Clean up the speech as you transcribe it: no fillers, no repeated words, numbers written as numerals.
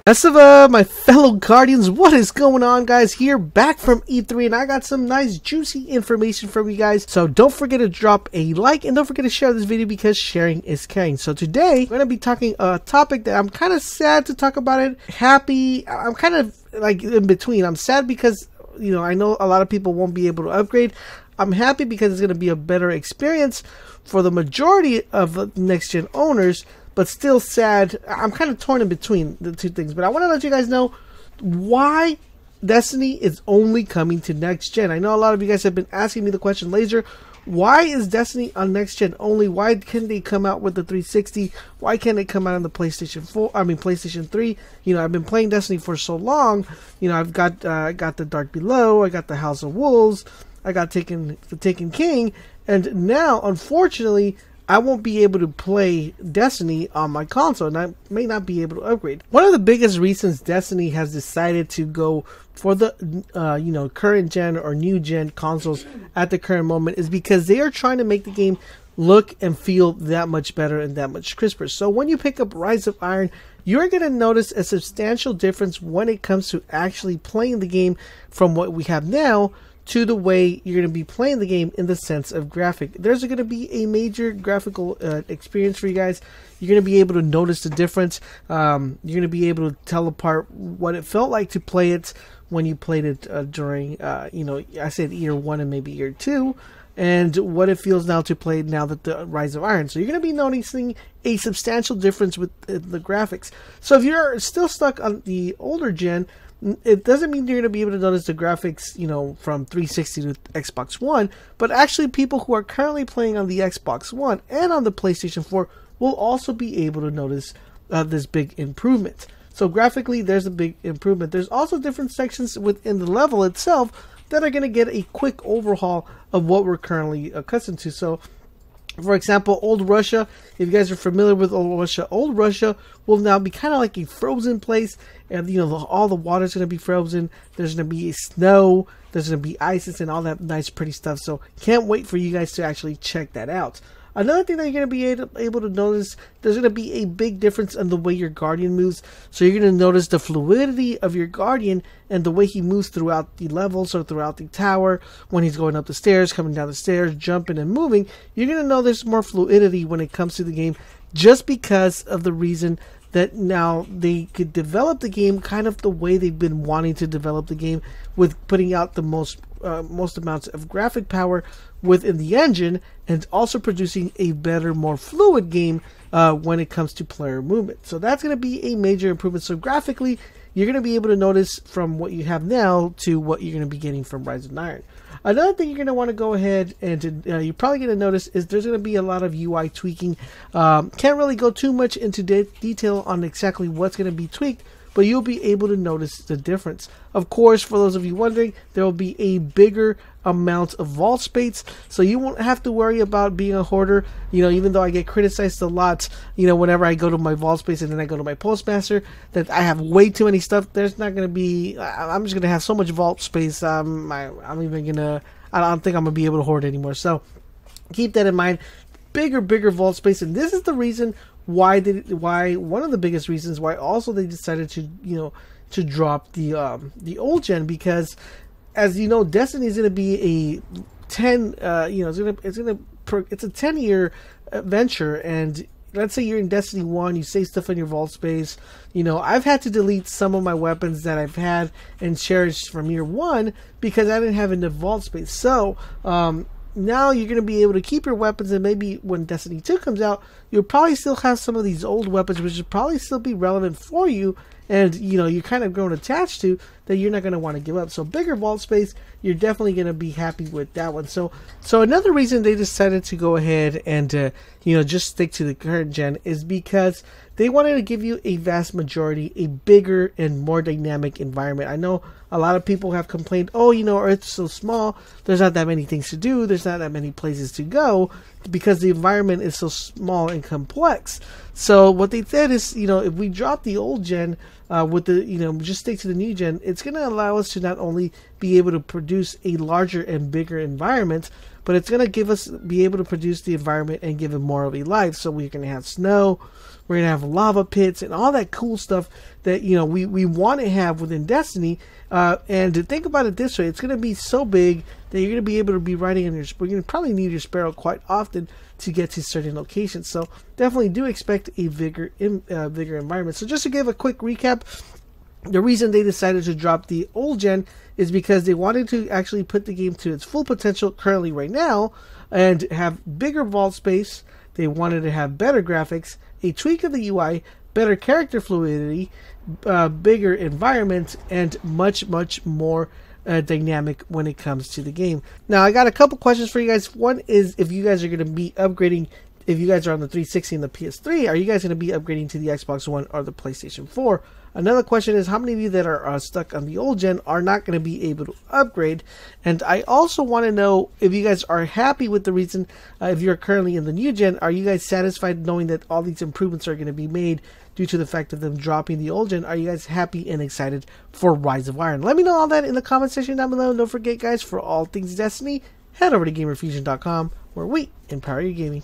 Best of my fellow Guardians, what is going on, guys? Here back from E3, and I got some nice juicy information from you guys, so don't forget to drop a like and don't forget to share this video because sharing is caring. So today we're going to be talking a topic that I'm kind of sad to talk about it, happy, I'm kind of like in between. I'm sad because, you know, I know a lot of people won't be able to upgrade. I'm happy because it's going to be a better experience for the majority of next gen owners, but still sad. I'm kind of torn in between the two things, but I want to let you guys know why Destiny is only coming to next gen. I know a lot of you guys have been asking me the question, Laser, why is Destiny on next gen only? Why can't they come out with the 360? Why can't they come out on the PlayStation 4? I mean PlayStation 3. You know, I've been playing Destiny for so long. You know, I've got the Dark Below, I got the House of Wolves, I got the Taken King, and now unfortunately I won't be able to play Destiny on my console, and I may not be able to upgrade. One of the biggest reasons Destiny has decided to go for the you know, current gen or new gen consoles at the current moment is because they are trying to make the game look and feel that much better and that much crisper. So when you pick up Rise of Iron, you're going to notice a substantial difference when it comes to actually playing the game from what we have now to the way you're going to be playing the game in the sense of graphic. There's going to be a major graphical experience for you guys. You're going to be able to notice the difference. You're going to be able to tell apart what it felt like to play it when you played it during, you know, I said year 1 and maybe year 2, and what it feels now to play now that the Rise of Iron. So you're going to be noticing a substantial difference with the graphics. So if you're still stuck on the older gen, it doesn't mean you're going to be able to notice the graphics, you know, from 360 to Xbox One, but actually people who are currently playing on the Xbox One and on the PlayStation 4 will also be able to notice this big improvement. So graphically, there's a big improvement. There's also different sections within the level itself that are going to get a quick overhaul of what we're currently accustomed to. So, for example, Old Russia, if you guys are familiar with Old Russia will now be kind of like a frozen place, and you know, all the water's going to be frozen. There's going to be snow, there's going to be ices and all that nice pretty stuff. So can't wait for you guys to actually check that out. Another thing that you're going to be able to notice, there's going to be a big difference in the way your Guardian moves. So you're going to notice the fluidity of your Guardian and the way he moves throughout the levels or throughout the tower. When he's going up the stairs, coming down the stairs, jumping and moving, you're going to know there's more fluidity when it comes to the game, just because of the reason that now they could develop the game kind of the way they've been wanting to develop the game, with putting out the most amounts of graphic power within the engine, and also producing a better, more fluid game when it comes to player movement. So that's going to be a major improvement. So graphically, you're going to be able to notice from what you have now to what you're going to be getting from Rise of Iron. Another thing you're going to want to go ahead and you're probably going to notice is there's going to be a lot of UI tweaking. Can't really go too much into detail on exactly what's going to be tweaked, but you'll be able to notice the difference. Of course, for those of you wondering, there will be a bigger amount of vault space, so you won't have to worry about being a hoarder. You know, even though I get criticized a lot, you know, whenever I go to my vault space and then I go to my postmaster, that I have way too many stuff. There's not going to be, I'm just going to have so much vault space, I'm even going to, I don't think I'm going to be able to hoard anymore. So keep that in mind. Bigger vault space, and this is the reason why one of the biggest reasons why also they decided to, you know, to drop the old gen, because as you know, Destiny is going to be a 10 you know, it's a 10-year venture, and let's say you're in Destiny 1, you save stuff in your vault space. You know, I've had to delete some of my weapons that I've had and cherished from year 1 because I didn't have enough vault space. So now you're going to be able to keep your weapons, and maybe when Destiny 2 comes out, you'll probably still have some of these old weapons, which will probably still be relevant for you, and you know, you're kind of grown attached to, that you're not going to want to give up. So bigger vault space, you're definitely going to be happy with that one. So another reason they decided to go ahead and you know, just stick to the current gen is because they wanted to give you a vast majority, a bigger and more dynamic environment. I know a lot of people have complained, oh, you know, Earth's so small, there's not that many things to do, there's not that many places to go, because the environment is so small and complex. So what they said is, you know, if we drop the old gen with the, you know, just stick to the new gen, it's going to allow us to not only be able to produce a larger and bigger environment, but it's going to give us, be able to produce the environment and give it more of a life. So we're going to have snow, we're going to have lava pits, and all that cool stuff that, you know, we want to have within Destiny. And to think about it this way, it's going to be so big that you're going to be able to be riding on your, you're going to probably need your Sparrow quite often to get to certain locations. So definitely do expect a bigger environment. So just to give a quick recap, the reason they decided to drop the old gen is because they wanted to actually put the game to its full potential currently right now and have bigger vault space. They wanted to have better graphics, a tweak of the UI, better character fluidity, bigger environment, and much more dynamic when it comes to the game. Now, I got a couple questions for you guys. One is if you guys are going to be upgrading, if you guys are on the 360 and the PS3, are you guys going to be upgrading to the Xbox One or the PlayStation 4? Another question is how many of you that are stuck on the old gen are not going to be able to upgrade? And I also want to know if you guys are happy with the reason, if you're currently in the new gen, are you guys satisfied knowing that all these improvements are going to be made due to the fact of them dropping the old gen? Are you guys happy and excited for Rise of Iron? Let me know all that in the comment section down below. And don't forget, guys, for all things Destiny, head over to GamerFusion.com where we empower your gaming.